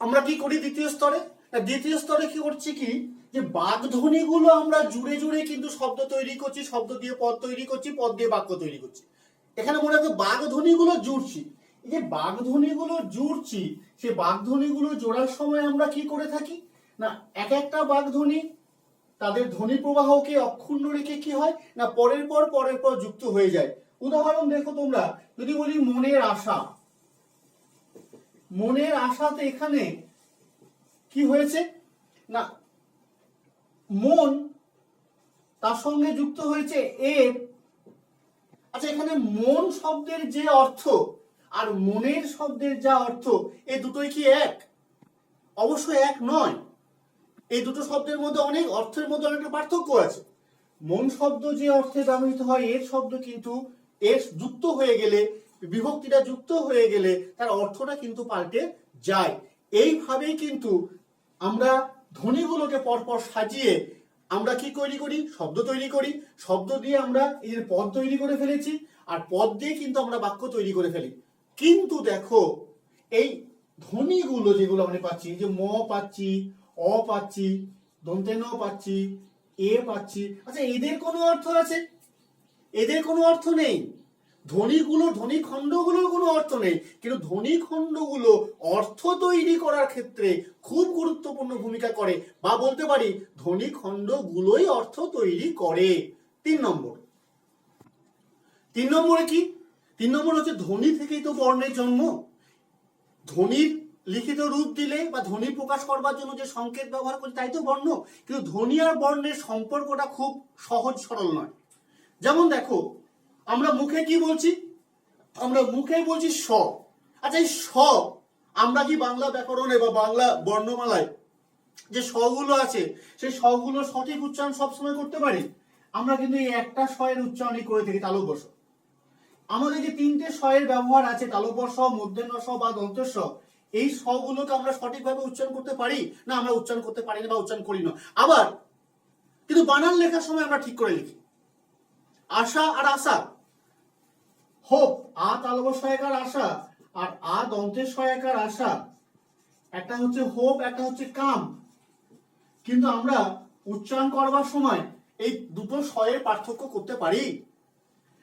আমরা কি করি দ্বিতীয় স্তরে? দ্বিতীয় স্তরে কি করছি কি, যে বাগধ্বনিগুলো আমরা জুড়ে জুড়ে কিন্তু শব্দ তৈরি করছি, শব্দ দিয়ে পদ তৈরি করছি, পদ দিয়ে বাক্য তৈরি করছি। এখানে মনে রাখবে বাগধ্বনিগুলো জুড়ছি। এই যে বাগধ্বনিগুলো জুড়ছি, সেই বাগধ্বনিগুলো জোড়ার সময় আমরা কি করে থাকি না, এক একটা বাগধ্বনি তাদের ধ্বনি প্রবাহকে অক্ষুণ্ণ রেখে কি হয় না পরের পর যুক্ত হয়ে যায়। উদাহরণ দেখো তোমরা, যদি বলি মনের আশা, মনের আশাতে এখানে কি হয়েছে না মন তার সঙ্গে যুক্ত হয়েছে এর। আচ্ছা, এখানে মন শব্দের যে অর্থ আর মনের শব্দের যা অর্থ, এই দুটোই কি এক? অবশ্যই এক নয়। এই দুটো শব্দের মধ্যে অনেক অর্থের মধ্যে অনেকটা পার্থক্য আছে। মন শব্দ যে অর্থে ব্যবহৃত হয়, এর শব্দ কিন্তু এর যুক্ত হয়ে গেলে, বিভক্তিটা যুক্ত হয়ে গেলে তার অর্থটা কিন্তু পাল্টে যায়। এইভাবেই কিন্তু আমরা ধ্বনিগুলোকে পরপর সাজিয়ে আমরা কি তৈরি করি, শব্দ তৈরি করি। শব্দ দিয়ে আমরা এই পদ তৈরি করে ফেলেছি, আর পদ দিয়ে কিন্তু আমরা বাক্য তৈরি করে ফেলি। কিন্তু দেখো, এই ধ্বনিগুলো যেগুলো আমরা পাচ্ছি, যে ম পাচ্ছি, অ পাচ্ছি, দন্তে ন পাচ্ছি, এ পাচ্ছি, আচ্ছা এদের কোনো অর্থ আছে? এদের কোনো অর্থ নেই। ধ্বনিগুলো, ধ্বনি খণ্ডগুলোর কোনো অর্থ নেই, কিন্তু ধ্বনি খণ্ডগুলো অর্থ তৈরি করার ক্ষেত্রে খুব গুরুত্বপূর্ণ ভূমিকা করে, বা বলতে পারি ধ্বনি খণ্ডগুলোই অর্থ তৈরি করে। 3 নম্বর। 3 নম্বরে কি? 3 নম্বর হচ্ছে ধ্বনি থেকেই তো বর্ণের জন্ম। ধ্বনির লিখিত রূপ দিলে বা ধ্বনি প্রকাশ করবার জন্য যে সংকেত ব্যবহার করি তাই তো বর্ণ। কিন্তু ধ্বনি আর বর্ণের সম্পর্কটা খুব সহজ সরল নয়। যেমন দেখো, আমরা মুখে কি বলছি? আমরা মুখে বলছি স। আচ্ছা, এই স আমরা কি বাংলা ব্যাকরণে বা বাংলা বর্ণমালায় যে সগুলো আছে, সেই সগুলো সঠিক উচ্চারণ সবসময় করতে পারি? আমরা কিন্তু এই একটা স এর উচ্চারণই করে থাকি, তালব্য স। আমাদের যে 3টে স এর ব্যবহার আছে, তালব্য স, মূর্ধন্য স বা দন্ত স, এই সগুলোকে আমরা সঠিকভাবে উচ্চারণ করতে পারি না? আমরা উচ্চারণ করতে পারি না বা উচ্চারণ করি না। আবার কিন্তু বানান লেখার সময় আমরা ঠিক করে লিখি। আশা আর আশা, হোপ, আ তালব্য সহায়কার আশা আর আ দন্তের সহায়কার আশা, একটা হচ্ছে হোপ, একটা হচ্ছে কাম। কিন্তু আমরা উচ্চারণ করবার সময় এই দুটো স্বয়ের পার্থক্য করতে পারি?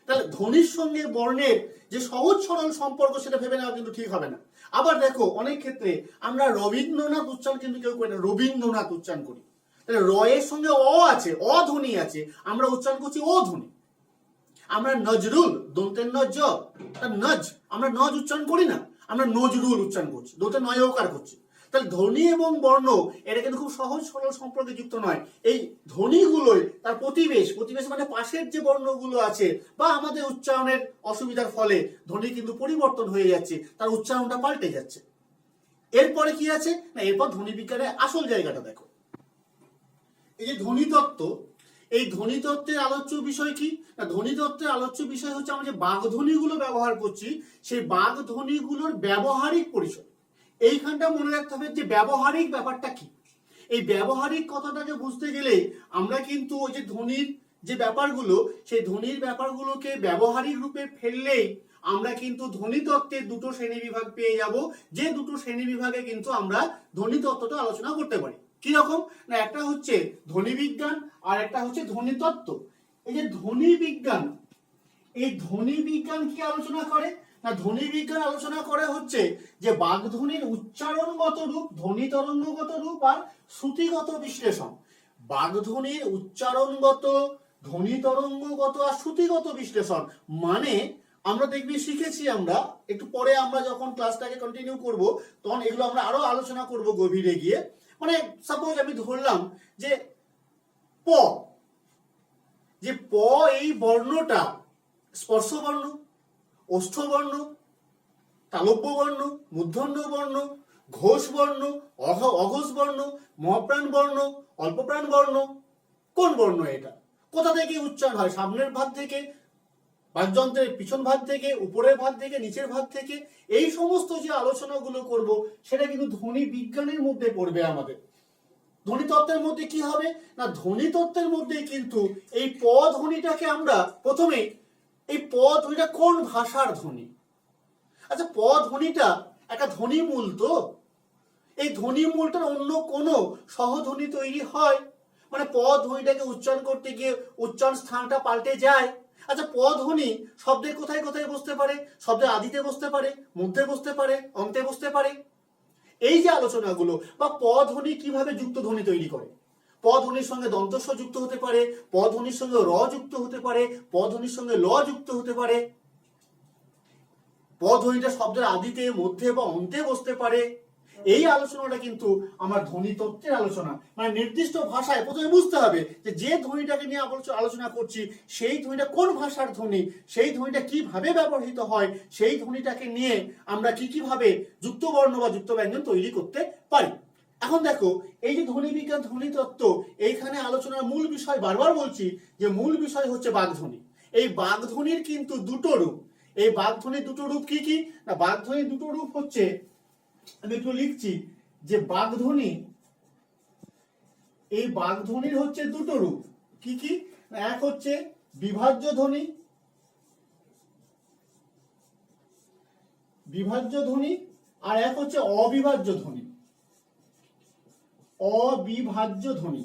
তাহলে ধ্বনির সঙ্গে বর্ণের যে সহজ সরল সম্পর্ক, সেটা ভেবে নেওয়া কিন্তু ঠিক হবে না। আবার দেখো, অনেক ক্ষেত্রে আমরা রবীন্দ্রনাথ উচ্চারণ কিন্তু কেউ করি না, রবীন্দ্রনাথ উচ্চারণ করি। তাহলে র এর সঙ্গে অ আছে, অ ধ্বনি আছে, আমরা উচ্চারণ করছি ও ধ্বনি। আমরা নজরুল, দন্তের নজ, নজ, আমরা নজ উচ্চারণ করি না, আমরা নজরুল উচ্চারণ করছি, দন্তে নয় ওকার করছি। তাহলে ধ্বনি এবং বর্ণ এটা কিন্তু খুব সহজ সরল সম্পর্কে যুক্ত নয়। এই ধ্বনিগুলোই তার প্রতিবেশ, প্রতিবেশ মানে পাশের যে বর্ণগুলো আছে বা আমাদের উচ্চারণের অসুবিধার ফলে ধ্বনি কিন্তু পরিবর্তন হয়ে যাচ্ছে, তার উচ্চারণটা পাল্টে যাচ্ছে। এরপরে কি আছে না, এরপর ধ্বনি বিজ্ঞানের আসল জায়গাটা দেখো। এই যে ধ্বনিতত্ত্ব, এই ধ্বনিতত্ত্বের আলোচ্য বিষয় কি না, ধ্বনিতত্ত্বের আলোচ্য বিষয় হচ্ছে আমরা যে বাগধ্বনিগুলো ব্যবহার করছি, সেই বাগধ্বনিগুলোর ব্যবহারিক পরিসর। এইখানটা মনে রাখতে হবে যে ব্যবহারিক ব্যাপারটা কি। এই ব্যবহারিক কথাটাকে বুঝতে গেলে আমরা কিন্তু ওই যে ধ্বনির যে ব্যাপারগুলো, সেই ধ্বনির ব্যাপারগুলোকে ব্যবহারিক রূপে ফেললেই আমরা কিন্তু ধ্বনিতত্ত্বের দুটো শ্রেণীবিভাগ পেয়ে যাব, যে দুটো শ্রেণীবিভাগে কিন্তু আমরা ধ্বনিতত্ত্বটা আলোচনা করতে পারি। কিরকম না, একটা হচ্ছে ধ্বনি বিজ্ঞান আর একটা হচ্ছে ধ্বনিতত্ত্ব। এই যে ধ্বনি বিজ্ঞান, এই ধ্বনি বিজ্ঞান কি আলোচনা করে না, ধ্বনি বিজ্ঞান আলোচনা করে হচ্ছে যে বাগধ্বনির উচ্চারণগত রূপ, ধ্বনি তরঙ্গগত রূপ আর শ্রুতিগত বিশ্লেষণ। বাগধ্বনির উচ্চারণগত, ধ্বনি তরঙ্গগত আর শ্রুতিগত বিশ্লেষণ মানে আমরা দেখবি শিখেছি, আমরা একটু পরে আমরা যখন ক্লাসটাকে কন্টিনিউ করব তখন এগুলো আমরা আরো আলোচনা করব গভীরে গিয়ে। মানে সাপোজ আমি ধরলাম যে প, যে প এই বর্ণটা স্পর্শ বর্ণ, ওষ্ঠ বর্ণ, তালব্য বর্ণ, মূর্ধন্য বর্ণ, ঘোষ বর্ণ, অঘোষ বর্ণ, মহাপ্রাণ বর্ণ, অল্পপ্রাণ বর্ণ। কোন বর্ণ এটা? কোথা থেকে উচ্চারণ হয়? সামনের ভাগ থেকে, বাকযন্ত্রের পিছন ভাগ থেকে, উপরের ভাগ থেকে, নিচের ভাগ থেকে। এই সমস্ত যে আলোচনাগুলো করব সেটা কিন্তু ধ্বনি বিজ্ঞানের মধ্যে পড়বে। আমাদের ধ্বনিতত্ত্বের মধ্যে কি হবে না, ধ্বনিতত্ত্বের মধ্যে কিন্তু এই প ধ্বনিটাকে আমরা প্রথমে, এই প ধ্বনিটা কোন ভাষার ধ্বনি? আচ্ছা, প ধ্বনিটা একটা ধ্বনি মূল তো, এই ধ্বনি মূলটার অন্য কোনো সহধ্বনি তৈরি হয়? মানে প ধ্বনিটাকে উচ্চারণ করতে গিয়ে উচ্চারণ স্থানটা পাল্টে যায়। আচ্ছা, প ধ্বনি শব্দের কোথায় কোথায় বসতে পারে? শব্দের আদিতে বসতে পারে, মধ্যে বসতে পারে, অন্তে বসতে পারে। এই যে আলোচনাগুলো, বা প ধ্বনি কিভাবে যুক্ত ধ্বনি তৈরি করে, প ধ্বনির সঙ্গে দন্তস্ব যুক্ত হতে পারে, প ধ্বনির সঙ্গে র যুক্ত হতে পারে, প ধ্বনির সঙ্গে ল যুক্ত হতে পারে, প ধ্বনিটা শব্দের আদিতে, মধ্যে বা অন্তে বসতে পারে। এই আলোচনাটা কিন্তু আমার ধ্বনি তত্ত্বের আলোচনা। মানে নির্দিষ্ট ভাষায় প্রথমে বুঝতে হবে যে ধ্বনিটাকে নিয়ে আলোচনা করছি সেই ধ্বনিটা কোন ভাষার ধ্বনি, সেই ধ্বনিটা কিভাবে ব্যবহৃত হয়, সেই ধ্বনিটাকে নিয়ে আমরা কি ভাবে যুক্ত বর্ণ বা যুক্ত ব্যঞ্জন তৈরি করতে পারি। এখন দেখো, এই যে ধ্বনি বিজ্ঞান, ধ্বনি তত্ত্ব, এইখানে আলোচনার মূল বিষয়, বারবার বলছি যে মূল বিষয় হচ্ছে বাগধ্বনি। এই বাগধ্বনির কিন্তু দুটো রূপ। এই বাগধ্বনির দুটো রূপ কি কি? না, বাগধ্বনির দুটো রূপ হচ্ছে, আমি একটু লিখছি যে বাগধ্বনি, এই বাগধ্বনির হচ্ছে দুটো রূপ। কি কি? এক হচ্ছে বিভাজ্য ধ্বনি, বিভাজ্য ধ্বনি, আর এক হচ্ছে অবিভাজ্য ধ্বনি, অবিভাজ্য ধ্বনি।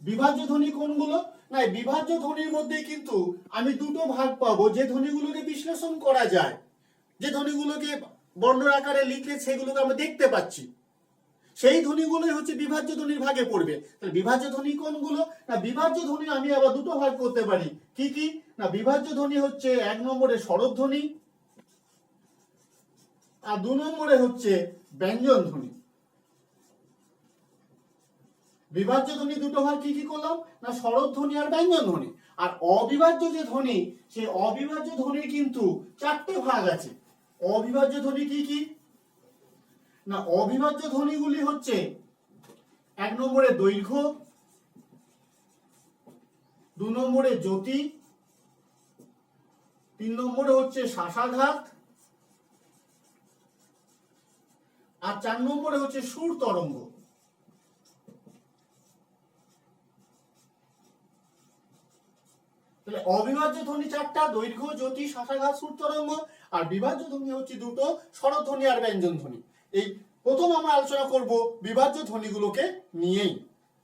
বিভাজ্য ধ্বনি কোনগুলো? না, বিভাজ্য ধ্বনির মধ্যে কিন্তু আমি দুটো ভাগ পাবো। যে ধ্বনিগুলোকে বিশ্লেষণ করা যায়, যে ধ্বনিগুলোকে বর্ণের আকারে লিখলে সেগুলোকে আমরা দেখতে পাচ্ছি, সেই ধ্বনিগুলোই হচ্ছে বিভাজ্য ধ্বনির ভাগে পড়বে। তাহলে বিভাজ্য ধ্বনি কোনগুলো? না, বিভাজ্য ধ্বনি আমি আবার দুটো ভাগ করতে পারি। কি কি? না, বিভাজ্য ধ্বনি হচ্ছে এক নম্বরে স্বরধ্বনি, আর দু নম্বরে হচ্ছে ব্যঞ্জন ধ্বনি। বিভাজ্য ধ্বনি দুটো ভাগ কি কি করলাম? না, স্বরধ্বনি আর ব্যঞ্জন ধ্বনি। আর অবিভাজ্য যে ধ্বনি, সেই অবিভাজ্য ধ্বনির কিন্তু চারটে ভাগ আছে। অবিভাজ্য ধ্বনি কি কি? না, অবিভাজ্য ধ্বনিগুলি হচ্ছে এক নম্বরে দৈর্ঘ্য, দু নম্বরে জ্যোতি, তিন নম্বরে হচ্ছে শ্বাসাঘাত, আর চার নম্বরে হচ্ছে সুর তরঙ্গ। তাহলে অবিভাজ্য ধ্বনি চারটা, দৈর্ঘ্য, জ্যোতি, শ্বাসাঘাত, সুর তরঙ্গ। আর বিভাজ্য ধ্বনি হচ্ছে দুটো, স্বরধ্বনি আর ব্যঞ্জন ধ্বনি। এই প্রথম আমরা আলোচনা করব বিভাজ্য ধ্বনিগুলোকে নিয়েই।